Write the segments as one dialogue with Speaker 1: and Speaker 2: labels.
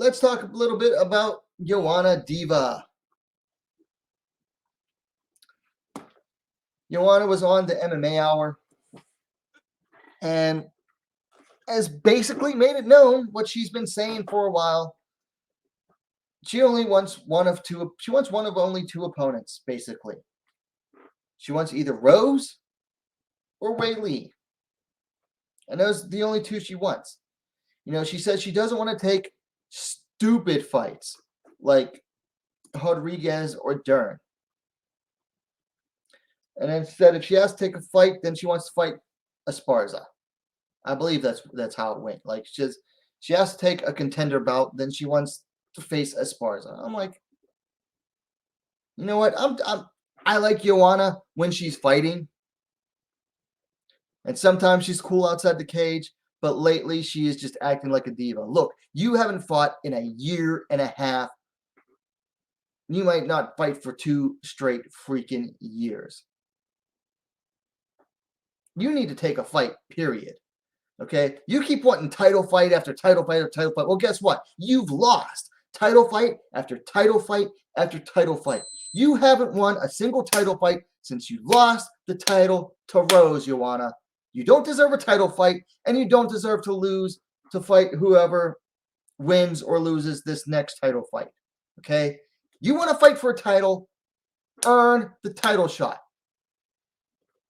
Speaker 1: let's talk a little bit about Joanna Diva. Joanna was on the MMA Hour and has basically made it known what she's been saying for a while. She only wants one of two. She wants one of only two opponents, basically. She wants either Rose or Wei Lee. And those are the only two she wants. She says she doesn't want to take stupid fights like Rodriguez or Dern. And instead, if she has to take a fight, then she wants to fight Esparza. I believe that's how it went. Like she has to take a contender bout, then she wants to face Esparza. I'm like, you know what? I like Joanna when she's fighting. And sometimes she's cool outside the cage, but lately she is just acting like a diva. Look, you haven't fought in a year and a half. You might not fight for 2 straight freaking years. You need to take a fight, period. Okay? You keep wanting title fight after title fight after title fight. Well, guess what? You've lost title fight after title fight after title fight. You haven't won a single title fight since you lost the title to Rose, Joanna. You don't deserve a title fight, and you don't deserve to lose to fight whoever wins or loses this next title fight. Okay? You want to fight for a title, earn the title shot.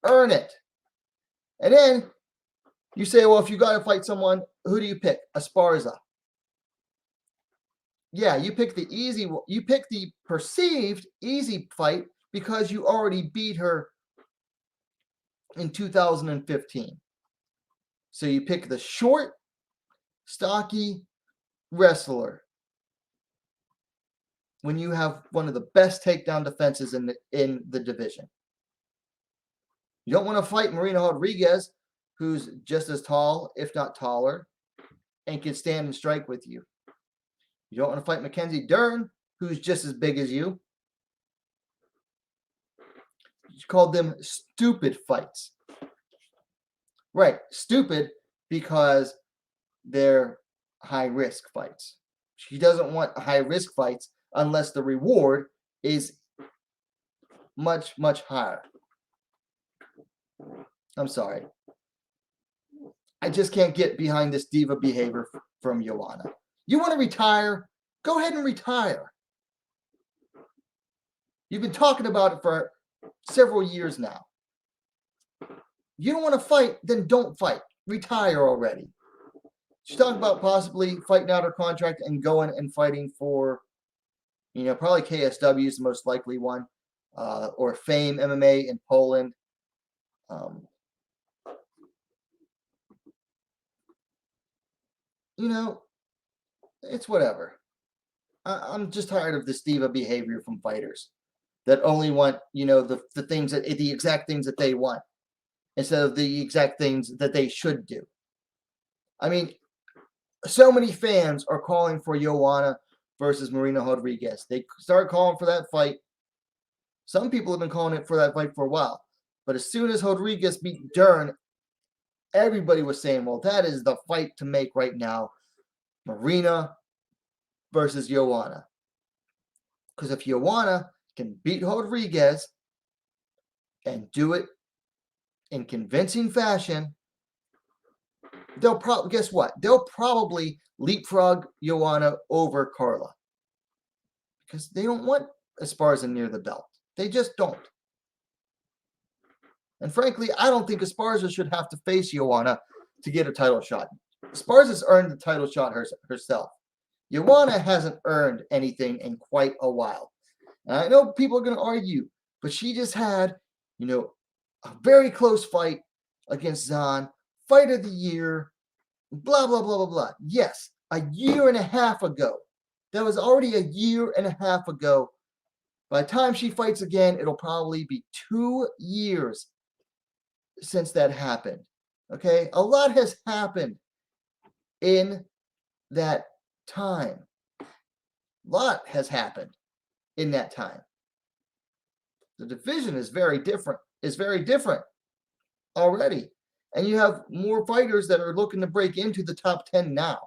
Speaker 1: Earn it. And then you say, well, if you got to fight someone, who do you pick? Esparza. Yeah, you pick the perceived easy fight because you already beat her in 2015. So you pick the short, stocky wrestler when you have one of the best takedown defenses in the division. You don't want to fight Marina Rodriguez, who's just as tall, if not taller, and can stand and strike with you. You don't want to fight Mackenzie Dern, who's just as big as you. You called them stupid fights. Right, stupid because they're high-risk fights. She doesn't want high-risk fights unless the reward is much, much higher. I'm sorry. I just can't get behind this diva behavior from Joanna. You want to retire? Go ahead and retire. You've been talking about it for several years now. You don't want to fight, then don't fight. Retire already. She's talking about possibly fighting out her contract and going and fighting for, probably KSW is the most likely one, or Fame MMA in Poland. It's whatever. I'm just tired of this diva behavior from fighters that only want, the things the exact things that they want instead of the exact things that they should do. I mean, so many fans are calling for Joanna versus Marina Rodriguez. They start calling for that fight. Some people have been calling it for that fight for a while. But as soon as Rodriguez beat Dern, everybody was saying, well, that is the fight to make right now. Marina versus Joanna. Because if Joanna can beat Rodriguez and do it in convincing fashion, guess what? They'll probably leapfrog Joanna over Carla. Because they don't want Esparza near the belt. They just don't. And frankly, I don't think Esparza should have to face Joanna to get a title shot. Esparza's earned the title shot herself. Joanna hasn't earned anything in quite a while. And I know people are going to argue, but she just had, a very close fight against Zahn, fight of the year, blah, blah, blah, blah, blah. Yes, a year and a half ago. That was already a year and a half ago. By the time she fights again, it'll probably be 2 years since that happened. Okay? A lot has happened in that time. A lot has happened in that time. The division is very different. Already. And you have more fighters that are looking to break into the top 10 now.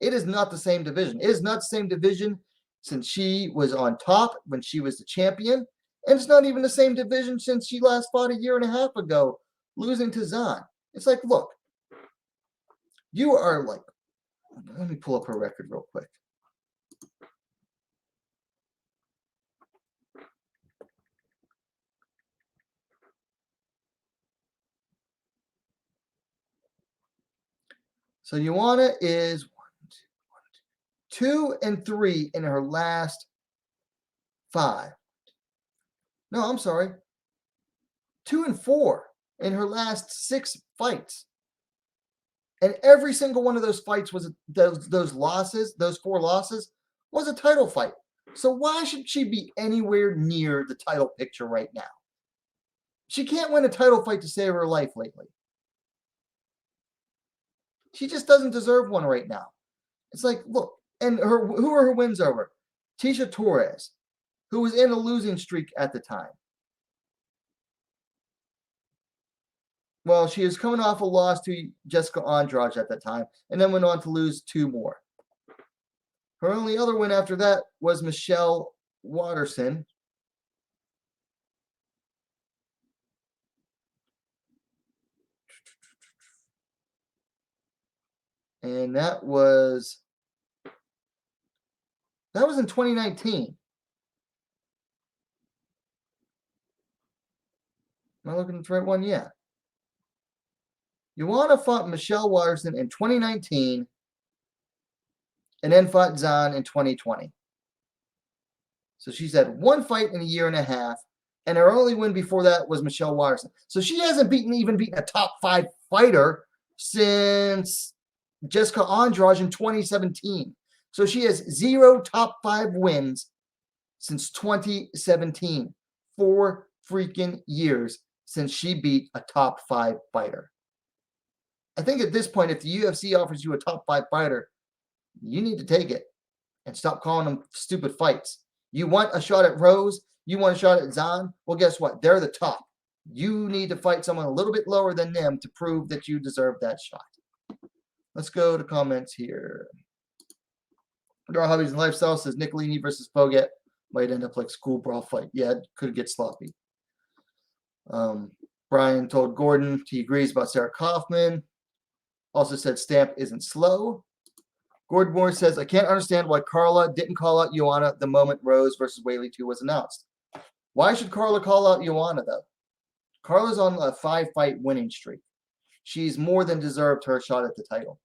Speaker 1: It is not the same division. It is not the same division since she was on top when she was the champion. And it's not even the same division since she last fought a year and a half ago, losing to Zahn. It's like, look, you are like, let me pull up her record real quick. So Joanna is 2-3 in her last 5. No, I'm sorry. 2-4 in her last 6 fights. And every single one of those fights was those losses, those 4 losses, was a title fight. So why should she be anywhere near the title picture right now? She can't win a title fight to save her life lately. She just doesn't deserve one right now. It's like, look, and who are her wins over? Tisha Torres, who was in a losing streak at the time. Well, she is coming off a loss to Jessica Andrade at that time, and then went on to lose 2 more. Her only other win after that was Michelle Waterson. And that was in 2019. Am I looking at the right one? Yeah. Joanna fought Michelle Waterson in 2019 and then fought Zahn in 2020. So she's had 1 fight in a year and a half, and her only win before that was Michelle Waterson. So she hasn't even beaten a top 5 fighter since Jessica Andrade in 2017. So she has 0 top 5 wins since 2017. 4 freaking years since she beat a top 5 fighter. I think at this point, if the UFC offers you a top 5 fighter, you need to take it and stop calling them stupid fights. You want a shot at Rose? You want a shot at Zahn? Well, guess what? They're the top. You need to fight someone a little bit lower than them to prove that you deserve that shot. Let's go to comments here. Our Hobbies and Lifestyle says Nicolini versus Foget might end up like school brawl fight. Yeah, it could get sloppy. Brian told Gordon he agrees about Sarah Kaufman. Also said Stamp isn't slow. Gordon Moore says, I can't understand why Carla didn't call out Joanna the moment Rose versus Whaley 2 was announced. Why should Carla call out Joanna, though? Carla's on a 5-fight winning streak. She's more than deserved her shot at the title.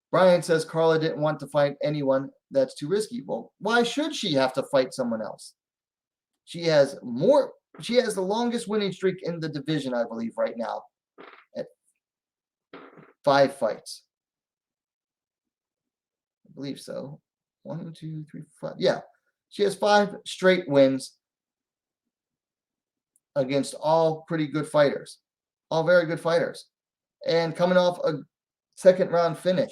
Speaker 1: Brian says Carla didn't want to fight anyone. That's too risky. Well, why should she have to fight someone else? She has the longest winning streak in the division, I believe, right now at 5 fights. I believe so. 1, 2, 3, 5. Yeah. She has 5 straight wins against all pretty good fighters. All very good fighters. And coming off a 2nd round finish.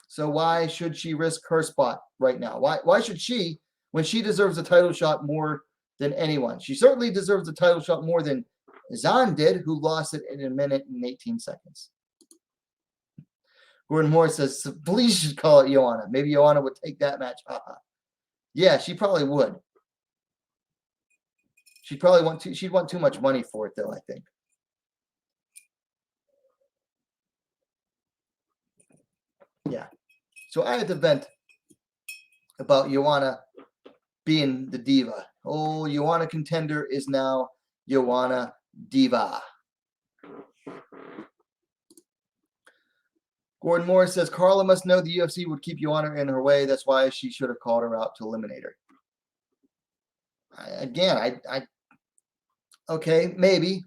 Speaker 1: So why should she risk her spot right now? Why should she, when she deserves a title shot more than anyone? She certainly deserves a title shot more than Zahn did, who lost it in 1 minute and 18 seconds. Gordon Moore says, please should call it Joanna. Maybe Joanna would take that match. Yeah, she probably would. She'd want too much money for it, though, I think. Yeah. So I had to vent about Joanna being the diva. Oh, Joanna contender is now Joanna Diva. Gordon Moore says Carla must know the UFC would keep Joanna in her way. That's why she should have called her out to eliminate her. Okay, maybe,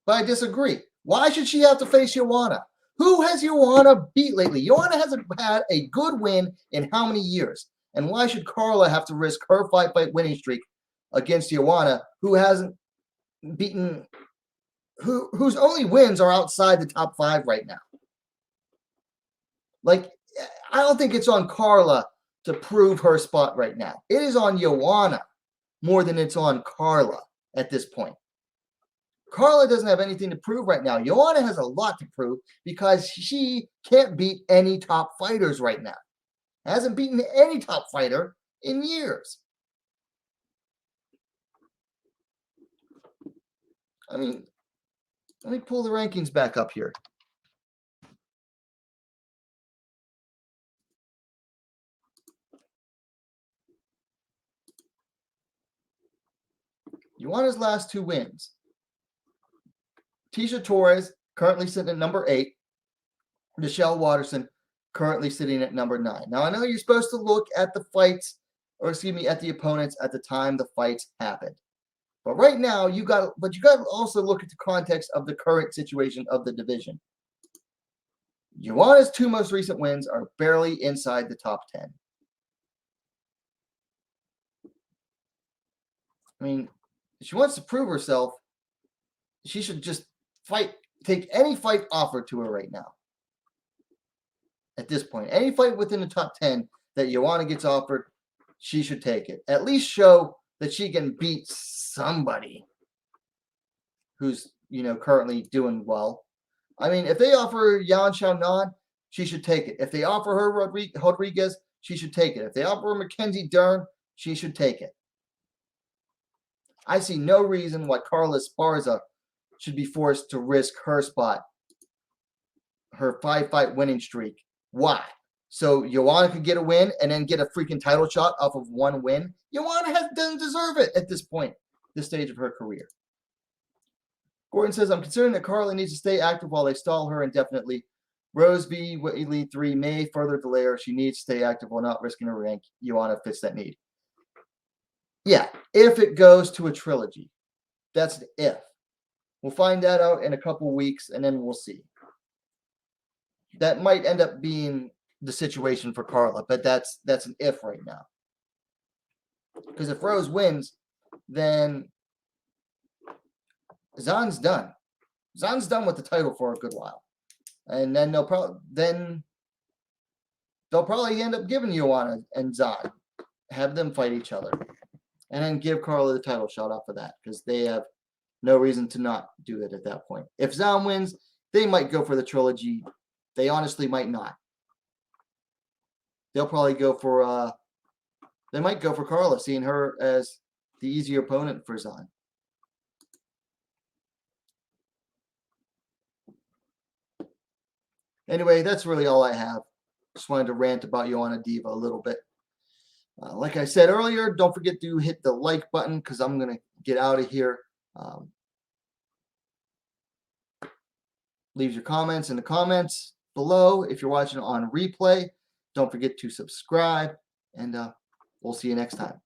Speaker 1: but I disagree. Why should she have to face Joanna? Who has Joanna beat lately? Joanna hasn't had a good win in how many years? And why should Carla have to risk her 5-fight winning streak against Joanna, who hasn't beaten, whose only wins are outside the top 5 right now? Like, I don't think it's on Carla to prove her spot right now. It is on Joanna more than it's on Carla at this point. Carla doesn't have anything to prove right now. Joanna has a lot to prove because she can't beat any top fighters right now. Hasn't beaten any top fighter in years. I mean, let me pull the rankings back up here. Joanna's last 2 wins. Tisha Torres currently sitting at number 8. Michelle Watterson currently sitting at number 9. Now, I know you're supposed to look at the fights, or excuse me, at the opponents at the time the fights happened. But right now, you got to also look at the context of the current situation of the division. Joanna's 2 most recent wins are barely inside the top 10. I mean, if she wants to prove herself, she should just fight, take any fight offered to her right now. At this point, any fight within the top 10 that Joanna gets offered, she should take it. At least show that she can beat somebody who's, currently doing well. I mean, if they offer Yan Xiaonan, she should take it. If they offer her Rodriguez, she should take it. If they offer her Mackenzie Dern, she should take it. I see no reason why Carla Esparza should be forced to risk her spot, her 5-fight winning streak. Why? So Joanna could get a win and then get a freaking title shot off of 1 win? Joanna doesn't deserve it at this point, this stage of her career. Gordon says, I'm concerned that Carla needs to stay active while they stall her indefinitely. Rose B. Whitley 3 may further delay her. She needs to stay active while not risking her rank. Joanna fits that need. Yeah, if it goes to a trilogy. That's the if. We'll find that out in a couple weeks, and then we'll see. That might end up being the situation for Carla, but that's an if right now. Because if Rose wins, then Zan's done. Zan's done with the title for a good while, and then they'll probably end up giving Joanna and Zan, have them fight each other, and then give Carla the title shot off of that because they have no reason to not do it at that point. If Zan wins, they might go for the trilogy. They honestly might not. They'll probably go for they might go for Carla, seeing her as the easier opponent for Zan. Anyway, that's really all I have. Just wanted to rant about Joanna Diva a little bit. Like I said earlier, don't forget to hit the like button because I'm going to get out of here. Leave your comments in the comments below. If you're watching on replay, don't forget to subscribe, and we'll see you next time.